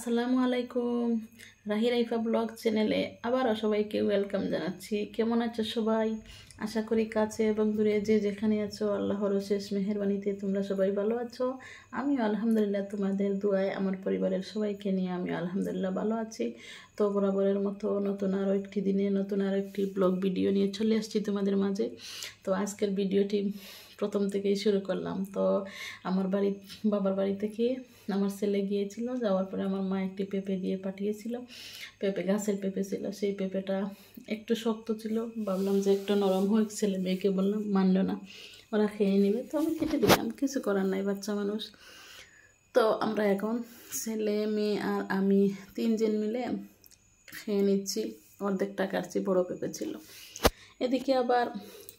আসসালামু আলাইকুম। রাহি রাইফা ব্লগ চ্যানেলে আবারও সবাইকে ওয়েলকাম জানাচ্ছি। কেমন আছো সবাই? আশা করি কাছে এবং দূরে যে যেখানে আছো আল্লাহর অশেষ মেহেরবানিতে তোমরা সবাই ভালো আছো। আমিও আলহামদুলিল্লাহ তোমাদের দুয়ায় আমার পরিবারের সবাইকে নিয়ে আমি আলহামদুলিল্লাহ ভালো আছি। তো বরাবরের মতো নতুন আরও একটি দিনে নতুন আরও একটি ব্লগ ভিডিও নিয়ে চলে আসছি তোমাদের মাঝে। তো আজকের ভিডিওটি প্রথম থেকেই শুরু করলাম। তো আমার বাবার বাড়ি থেকে আমার ছেলে গিয়েছিল, যাওয়ার পরে আমার মা একটি পেঁপে দিয়ে পাঠিয়েছিল। পেঁপে গাছের পেঁপে ছিল, সেই পেঁপেটা একটু শক্ত ছিল, ভাবলাম যে একটু নরম হোক, ছেলে মেয়েকে বললাম, মানলো না, ওরা খেয়ে নেবে। তো আমি কেটে দিলাম, কিছু করার নাই, বাচ্চা মানুষ। তো আমরা এখন ছেলে মেয়ে আর আমি তিনজন মিলে খেয়ে নিচ্ছি। অর্ধেকটা কাটছি, বড় পেঁপে ছিল। এদিকে আবার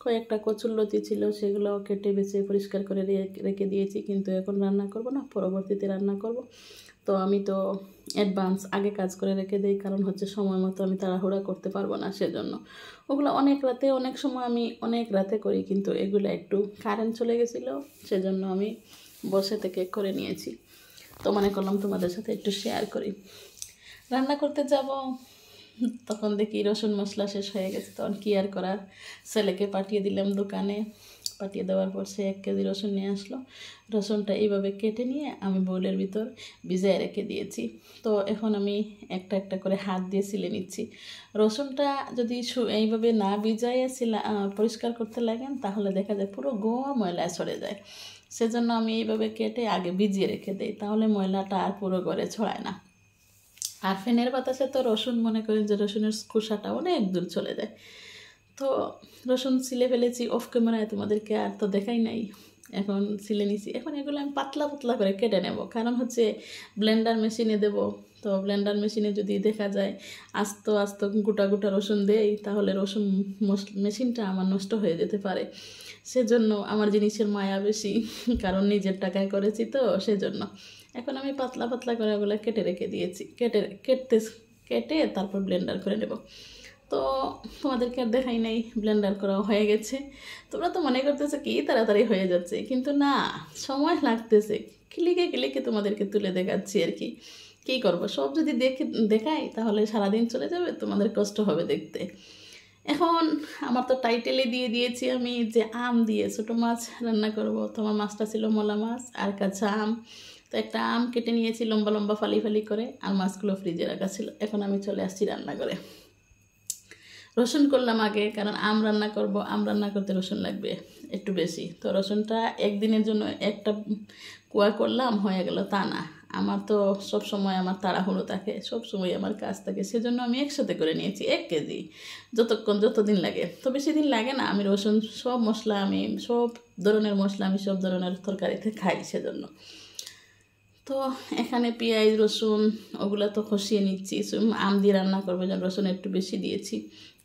কয়েকটা কচুরলতি ছিল, সেগুলো কেটে বেছে পরিষ্কার করে রেখে দিয়েছি, কিন্তু এখন রান্না করব না, পরবর্তীতে রান্না করব। তো আমি তো অ্যাডভান্স আগে কাজ করে রেখে দিই, কারণ হচ্ছে সময় মতো আমি তাড়াহুড়া করতে পারবো না, সেজন্য ওগুলো অনেক রাতে, অনেক সময় আমি অনেক রাতে করি, কিন্তু এগুলো একটু কারেন্ট চলে গেছিলো, সেজন্য আমি বসে থেকে করে নিয়েছি। তো মনে করলাম তোমাদের সাথে একটু শেয়ার করি। রান্না করতে যাব, তখন দেখি রসুন মশলা শেষ হয়ে গেছে। তখন কি আর করার, ছেলেকে পাঠিয়ে দিলাম দোকানে। পাঠিয়ে দেওয়ার পর সে 1 কেজি রসুন নিয়ে আসলো। রসুনটা এইভাবে কেটে নিয়ে আমি বোলের ভিতর ভিজিয়ে রেখে দিয়েছি। তো এখন আমি একটা একটা করে হাত দিয়ে ছিলে নিচ্ছি। রসুনটা যদি এইভাবে না ভিজাইয়ে পরিষ্কার করতে লাগেন, তাহলে দেখা যায় পুরো গোয়া ময়লা সরে যায়। সেজন্য আমি এইভাবে কেটে আগে ভিজিয়ে রেখে দিই, তাহলে ময়লাটা আর পুরো ঘরে ছড়ায় না। আর ফ্যানের বাতাসে তো রসুন, মনে করেন যে রসুনের খোসাটা অনেক দূর চলে যায়। তো রসুন ছিলে ফেলেছি, অফ ক্যামেরায় তোমাদেরকে আর তো দেখাই নাই। এখন ছিলে নিছি, এখন এগুলো আমি পাতলা পাতলা করে কেটে নেব, কারণ হচ্ছে ব্লেন্ডার মেশিনে দেব। তো ব্লেন্ডার মেশিনে যদি দেখা যায় আস্ত আস্ত গোটা গোটা রসুন দেই, তাহলে রসুন মেশিনটা আমার নষ্ট হয়ে যেতে পারে। সেজন্য আমার জিনিসের মায়া বেশি, কারণ নিজের টাকায় করেছি তো, সেজন্য এখন আমি পাতলা পাতলা করে ওগুলো কেটে রেখে দিয়েছি। কেটে তারপর ব্লেন্ডার করে নেব। তো তোমাদেরকে আর দেখাই নাই, ব্লেন্ডার করা হয়ে গেছে। তোমরা তো মনে করতেছে কি তাড়াতাড়ি হয়ে যাচ্ছে, কিন্তু না, সময় লাগতেছে। ক্লিকে তোমাদেরকে তুলে দেখাচ্ছি আর কি। কী করবো, সব যদি দেখাই তাহলে সারাদিন চলে যাবে, তোমাদের কষ্ট হবে দেখতে। এখন আমার তো টাইটেলে দিয়ে দিয়েছি আমি যে আম দিয়ে ছোটো মাছ রান্না করব। তোমার মাছটা ছিল মলা মাছ আর কাঁচা আম। তো একটা আম কেটে নিয়েছি লম্বা লম্বা ফালি ফালি করে, আর মাছগুলো ফ্রিজে রাখা ছিল। এখন আমি চলে আসছি রান্না করে। রসুন করলাম আগে, কারণ আম রান্না করব, আম রান্না করতে রসুন লাগবে একটু বেশি। তো রসুনটা একদিনের জন্য একটা কুয়া করলাম, হয়ে গেল তা না। আমার তো সব সময় আমার তাড়াহুড়ো থাকে, সব সময় আমার কাজ থাকে, সেজন্য আমি একসাথে করে নিয়েছি 1 কেজি, যতদিন লাগে। তো বেশি দিন লাগে না। আমি রসুন সব মশলা, আমি সব ধরনের মশলা, আমি সব ধরনের তরকারিতে খাই, সেজন্য। তো এখানে পেঁয়াজ রসুন ওগুলো তো কষিয়ে নিচ্ছি। আম দিয়ে রান্না করবো, যেন রসুন একটু বেশি দিয়েছি।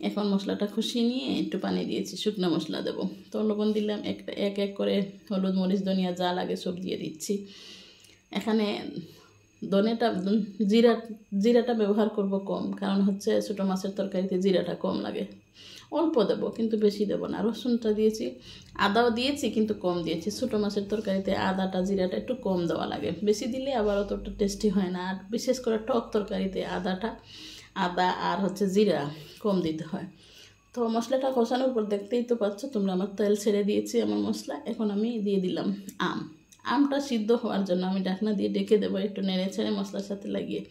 এখন মশলাটা কষিয়ে নিয়ে একটু পানি দিয়েছি, শুকনো মশলা দেবো। তো লবণ দিলাম, এক এক করে হলুদ মরিচ ধনিয়া যা লাগে সব দিয়ে দিচ্ছি। এখানে জিরাটা ব্যবহার করব কম, কারণ হচ্ছে ছোটো মাছের তরকারিতে জিরাটা কম লাগে। অল্প দেবো, কিন্তু বেশি দেবো না। রসুনটা দিয়েছি, আদাও দিয়েছি, কিন্তু কম দিয়েছি। ছোটো মাছের তরকারিতে আদাটা জিরাটা একটু কম দেওয়া লাগে, বেশি দিলে আবার অতটা টেস্টি হয় না। আর বিশেষ করে টক তরকারিতে আদা আর হচ্ছে জিরা কম দিতে হয়। তো মশলাটা কষানোর পর দেখতেই তো পাচ্ছ তোমরা, আমার তেল ছেড়ে দিয়েছি আমার মশলা। এখন আমি দিয়ে দিলাম আমটা সিদ্ধ হওয়ার জন্য আমি ঢাকনা দিয়ে ডেকে দেবো, একটু নেড়ে ছেড়ে মশলার সাথে লাগিয়ে।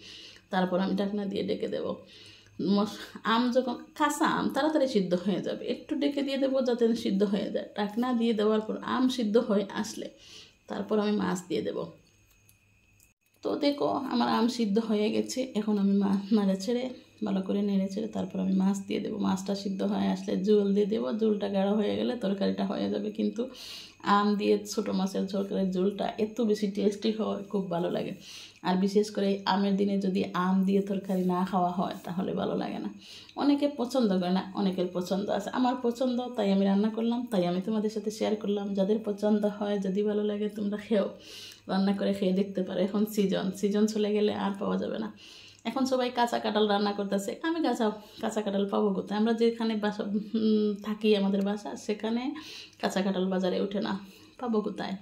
তারপর আমি ঢাকনা দিয়ে ডেকে দেবো। আম যখন কাঁচা আম তাড়াতাড়ি সিদ্ধ হয়ে যাবে, একটু ডেকে দিয়ে দেবো যাতে সিদ্ধ হয়ে যায়। ঢাকনা দিয়ে দেওয়ার পর আম সিদ্ধ হয়ে আসলে তারপর আমি মাছ দিয়ে দেব। তো দেখো আমার আম সিদ্ধ হয়ে গেছে। এখন আমি নাড়ে ছেড়ে ভালো করে নেড়ে ছেড়ে তারপর আমি মাছ দিয়ে দেবো। মাছটা সিদ্ধ হয়ে আসলে ঝোল দিয়ে দেবো। ঝোলটা গাঢ় হয়ে গেলে তরকারিটা হয়ে যাবে। কিন্তু আম দিয়ে ছোটো মাছের তরকারির ঝোলটা এত বেশি টেস্টি হয়, খুব ভালো লাগে। আর বিশেষ করে আমের দিনে যদি আম দিয়ে তরকারি না খাওয়া হয় তাহলে ভালো লাগে না। অনেকে পছন্দ করে না, অনেকের পছন্দ আছে। আমার পছন্দ, তাই আমি রান্না করলাম, তাই আমি তোমাদের সাথে শেয়ার করলাম। যাদের পছন্দ হয়, যদি ভালো লাগে, তোমরা খেও, রান্না করে খেয়ে দেখতে পারো। এখন সিজন চলে গেলে আর পাওয়া যাবে না। এখন সবাই কাঁচা কাঁঠাল রান্না করতেছে। আমি কাঁচা কাঁঠাল পাবো কোথায়? আমরা যেখানে বাসা থাকি, আমাদের বাসা, সেখানে কাঁচা কাঁঠাল বাজারে ওঠে না, পাবো কোথায়?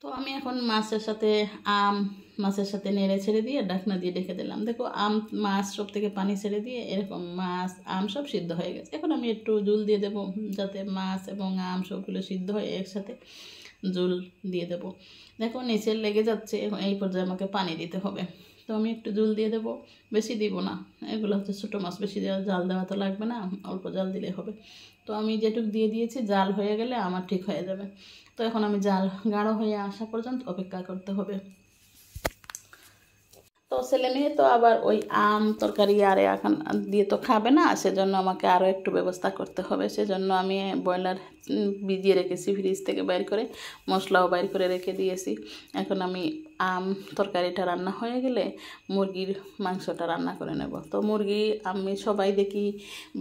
তো আমি এখন মাছের সাথে আম মাছের সাথে নেড়ে ছেড়ে দিয়ে ঢাকনা দিয়ে ঢেকে দিলাম। দেখো মাছ সব থেকে পানি ছেড়ে দিয়ে এরকম মাছ সব সিদ্ধ হয়ে গেছে। এখন আমি একটু জল দিয়ে দেবো যাতে মাছ এবং সবগুলো সিদ্ধ হয়ে একসাথে জল দিয়ে দেবো। দেখো নিচে লেগে যাচ্ছে, এই পর্যায়ে আমাকে পানি দিতে হবে। তো আমি একটু জল দিয়ে দেবো, বেশি দিব না, এগুলো হচ্ছে ছোটো মাছ, বেশি জাল দেওয়া তো লাগবে না, অল্প জাল দিলে হবে। তো আমি যেটুকু দিয়ে দিয়েছি জাল হয়ে গেলে আমার ঠিক হয়ে যাবে। তো এখন আমি জাল গাঢ় হয়ে আসা পর্যন্ত অপেক্ষা করতে হবে। তো ছেলে মেয়ে তো আবার ওই তরকারি আর এখন দিয়ে তো খাবে না, সেজন্য আমাকে আরও একটু ব্যবস্থা করতে হবে। সেজন্য আমি ব্রয়লার ভিজিয়ে রেখেছি, ফ্রিজ থেকে বাইর করে মশলাও বাইর করে রেখে দিয়েছি। এখন আমি তরকারিটা রান্না হয়ে গেলে মুরগির মাংসটা রান্না করে নেব। তো মুরগি আমি সবাই দেখি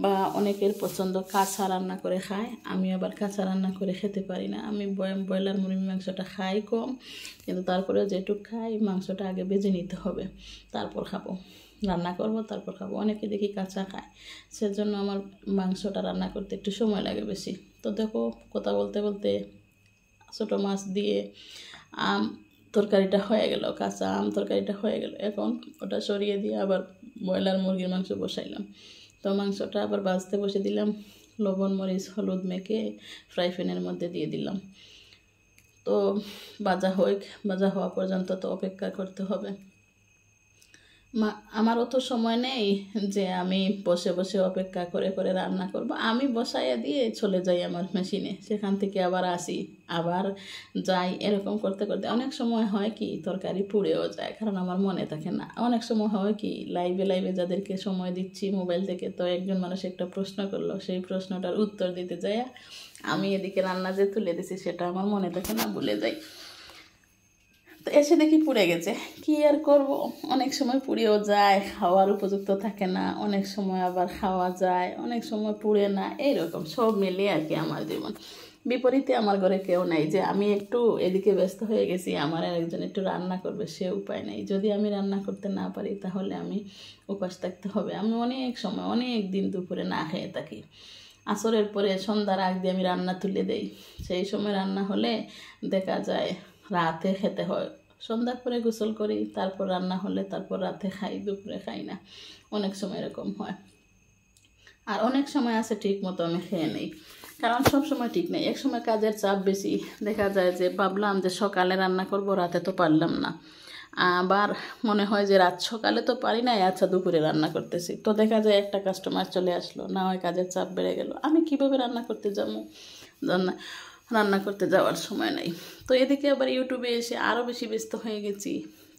বা অনেকের পছন্দ কাঁচা রান্না করে খায়, আমি আবার কাঁচা রান্না করে খেতে পারি না। আমি ব্রয়লার মুরগির মাংসটা খাই কম, কিন্তু তারপরে যেটুকু খাই মাংসটা আগে বেজে নিতে হবে, তারপর খাবো, রান্না করব তারপর খাবো। অনেকে দেখি কাঁচা খায়, সেজন্য আমার মাংসটা রান্না করতে একটু সময় লাগে বেশি। তো দেখো কথা বলতে বলতে ছোটো মাছ দিয়ে তরকারিটা হয়ে গেল, কাঁচা তরকারিটা হয়ে গেল। এখন ওটা সরিয়ে দিয়ে আবার ব্রয়লার মুরগির মাংস বসাইলাম। তো মাংসটা আবার ভাজতে বসে দিলাম, লবণ মরিচ হলুদ মেখে ফ্রাই প্যানের মধ্যে দিয়ে দিলাম। তো ভাজা হওয়া পর্যন্ত তো অপেক্ষা করতে হবে। আমার অত সময় নেই যে আমি বসে বসে অপেক্ষা করে করে রান্না করব। আমি বসাইয়া দিয়ে চলে যাই আমার মেশিনে, সেখান থেকে আবার আসি, আবার যাই, এরকম করতে করতে অনেক সময় হয় কি তরকারি পুড়েও যায়, কারণ আমার মনে থাকে না। অনেক সময় হয় কি লাইভে যাদেরকে সময় দিচ্ছি মোবাইল থেকে, তো একজন মানুষ একটা প্রশ্ন করলো, সেই প্রশ্নটার উত্তর দিতে যায় আমি এদিকে রান্না যে তুলে দিছি সেটা আমার মনে থাকে না, ভুলে যাই। তো এসে দেখি পুড়ে গেছে, কি আর করব, অনেক সময় পুড়েও যায়, খাওয়ার উপযুক্ত থাকে না, অনেক সময় আবার খাওয়া যায়, অনেক সময় পুড়ে না, এইরকম সব মিলিয়ে আর কি আমার জীবন। বিপরীতে আমার ঘরে কেউ নাই যে আমি একটু এদিকে ব্যস্ত হয়ে গেছি, আমার একজন একটু রান্না করবে, সে উপায় নেই। যদি আমি রান্না করতে না পারি তাহলে আমি উপাস থাকতে হবে। আমি অনেক সময় অনেক দিন দুপুরে না খেয়ে থাকি, আসরের পরে সন্ধ্যার আগ দিয়ে আমি রান্না তুলে দেই, সেই সময় রান্না হলে দেখা যায় রাতে খেতে হয়। সন্ধ্যার পরে গোসল করি, তারপর রান্না হলে তারপর রাতে খাই, দুপুরে খাই না, অনেক সময় এরকম হয়। আর অনেক সময় আছে ঠিক মতো আমি খেয়ে নেই, কারণ সব সময় ঠিক নেই। এক সময় কাজের চাপ বেশি, দেখা যায় যে ভাবলাম যে সকালে রান্না করব, রাতে তো পারলাম না, আবার মনে হয় যে সকালে তো পারি না, আচ্ছা দুপুরে রান্না করতেছি, তো দেখা যায় একটা কাস্টমার চলে আসলো, না হয় কাজের চাপ বেড়ে গেল, আমি কিভাবে রান্না করতে যাবো, রান্না করতে যাওয়ার সময় নাই। তো এদিকে আবার ইউটিউবে এসে আরও বেশি ব্যস্ত হয়ে গেছি।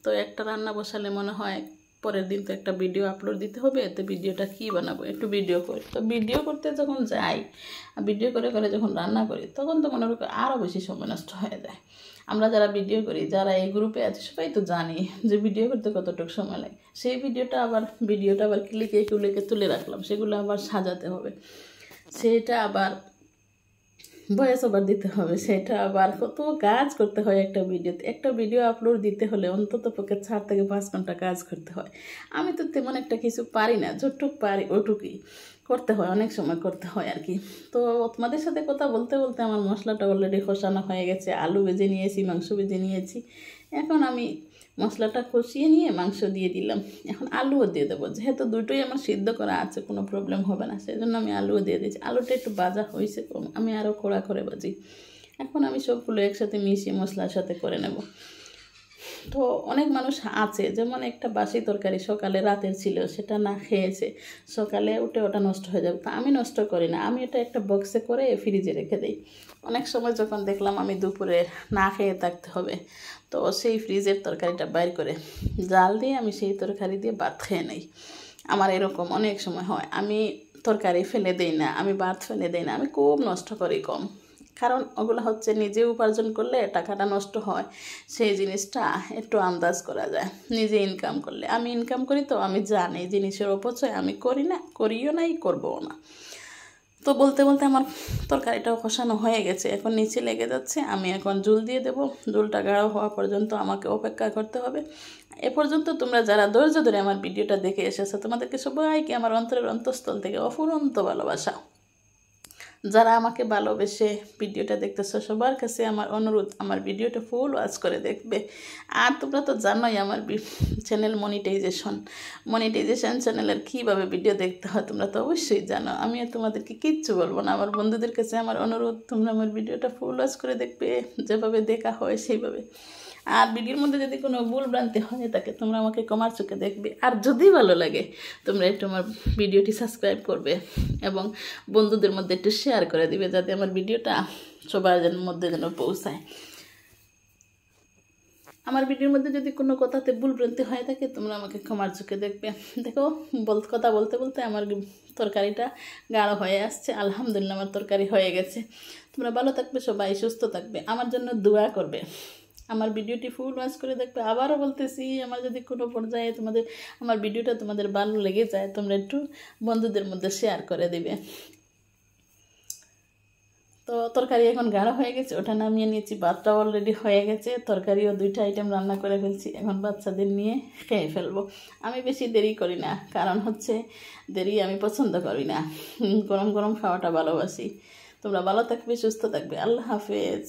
তো একটা রান্না বসালে মনে হয় পরের দিন তো একটা ভিডিও আপলোড দিতে হবে, তো ভিডিওটা কী বানাবো, একটু ভিডিও করি। তো ভিডিও করতে যখন যাই, ভিডিও করে করে যখন রান্না করি, তখন তো মনে করি আরও বেশি সময় নষ্ট হয়ে যায়। আমরা যারা ভিডিও করি, যারা এই গ্রুপে আছে, সবাই তো জানি যে ভিডিও করতে কতটুকু সময় লাগে। সেই ভিডিওটা আবার ক্লিকে তুলে রাখলাম, সেগুলো আবার সাজাতে হবে, সেটা আবার ভয়েস ওভার দিতে হবে, সেটা আবার কত কাজ করতে হয় একটা ভিডিও আপলোড দিতে হলে অন্তত পক্ষে 4 থেকে 5 ঘন্টা কাজ করতে হয়। আমি তো তেমন একটা কিছু পারি না, যতটুকু পারি ওটুকুই করতে হয়, অনেক সময় করতে হয় আর কি। তো তোমাদের সাথে কথা বলতে বলতে আমার মশলাটা অলরেডি কষানো হয়ে গেছে, আলু ভেজে নিয়েছি, মাংস ভেজে নিয়েছি। এখন আমি মশলাটা কষিয়ে নিয়ে মাংস দিয়ে দিলাম, এখন আলুও দিয়ে দেবো, যেহেতু দুটোই আমার সিদ্ধ করা আছে, কোনো প্রবলেম হবে না, সেই জন্য আমি আলুও দিয়ে দিয়েছি। আলুটা একটু ভাজা হয়েছে কম, আমি আরও কড়া করে ভাজি। এখন আমি সবগুলো একসাথে মিশিয়ে মশলার সাথে করে নেব। তো অনেক মানুষ আছে যেমন একটা বাসি তরকারি সকালে রাতের ছিল, সেটা না খেয়েছে, সকালে উঠে ওটা নষ্ট হয়ে যাবে, তা আমি নষ্ট করি না, আমি এটা একটা বক্সে করে ফ্রিজে রেখে দিই। অনেক সময় যখন দেখলাম আমি দুপুরে না খেয়ে থাকতে হবে, তো সেই ফ্রিজের তরকারিটা বাইর করে জাল দিয়ে আমি সেই তরকারি দিয়ে ভাত খেয়ে নেই। আমার এরকম অনেক সময় হয়, আমি তরকারি ফেলে দিই না, আমি ভাত ফেলে দিই না, আমি খুব নষ্ট করি কম, কারণ ওগুলো হচ্ছে নিজে উপার্জন করলে টাকাটা নষ্ট হয়, সেই জিনিসটা একটু আন্দাজ করা যায় নিজে ইনকাম করলে। আমি ইনকাম করি, তো আমি জানি জিনিসের অপচয় আমি করি না, করিও নাই, করবও না। তো বলতে বলতে আমার তরকারিটাও কষানো হয়ে গেছে, এখন নিচে লেগে যাচ্ছে, আমি এখন জল দিয়ে দেবো। জলটা গাঢ় হওয়া পর্যন্ত আমাকে অপেক্ষা করতে হবে। এ পর্যন্ত তোমরা যারা ধৈর্য ধরে আমার ভিডিওটা দেখে এসেছো, তোমাদেরকে সবাইকে আমার অন্তরের অন্তঃস্থল থেকে অফুরন্ত ভালোবাসা। যারা আমাকে ভালোবেসে ভিডিওটা দেখতেছো সবার কাছে আমার অনুরোধ, আমার ভিডিওটা ফুল ওয়াচ করে দেখবে। আর তোমরা তো জানোই আমার চ্যানেল মনিটাইজেশন চ্যানেলের কীভাবে ভিডিও দেখতে হয় তোমরা তো অবশ্যই জানো। আমি তোমাদেরকে কিচ্ছু বলবো না। আমার বন্ধুদের কাছে আমার অনুরোধ, তোমরা আমার ভিডিওটা ফুল ওয়াচ করে দেখবে, যেভাবে দেখা হয় সেইভাবে। আর ভিডিওর মধ্যে যদি কোনো ভুল ভ্রান্তি হয়ে থাকে তোমরা আমাকে ক্ষমার চোখে দেখবে। আর যদি ভালো লাগে তোমরা একটু আমার ভিডিওটি সাবস্ক্রাইব করবে এবং বন্ধুদের মধ্যে একটু শেয়ার করে দিবে, যাতে আমার ভিডিওটা সবার মধ্যে যেন পৌঁছায়। আমার ভিডিওর মধ্যে যদি কোনো কথাতে ভুল ভ্রান্তি হয়ে থাকে তোমরা আমাকে ক্ষমার চোখে দেখবে। দেখো কথা বলতে বলতে আমার তরকারিটা গাঢ় হয়ে আসছে। আলহামদুলিল্লাহ আমার তরকারি হয়ে গেছে। তোমরা ভালো থাকবে, সবাই সুস্থ থাকবে, আমার জন্য দোয়া করবে, আমার ভিডিওটি ফুল ওয়াচ করে দেখবে। আবারও বলতেছি, আমার যদি কোনো পর্যায়ে আমার ভিডিওটা তোমাদের ভালো লেগে যায় তোমরা একটু বন্ধুদের মধ্যে শেয়ার করে দিবে। তো তরকারি এখন গাঢ় হয়ে গেছে, ওটা নামিয়ে নিয়েছি। ভাতটাও অলরেডি হয়ে গেছে, তরকারিও 2টা আইটেম রান্না করে ফেলছি। এখন বাচ্চাদের নিয়ে খেয়ে ফেলবো। আমি বেশি দেরি করি না, কারণ হচ্ছে দেরি আমি পছন্দ করি না, গরম গরম খাওয়াটা ভালোবাসি। তোমরা ভালো থাকবে, সুস্থ থাকবে। আল্লাহ হাফেজ।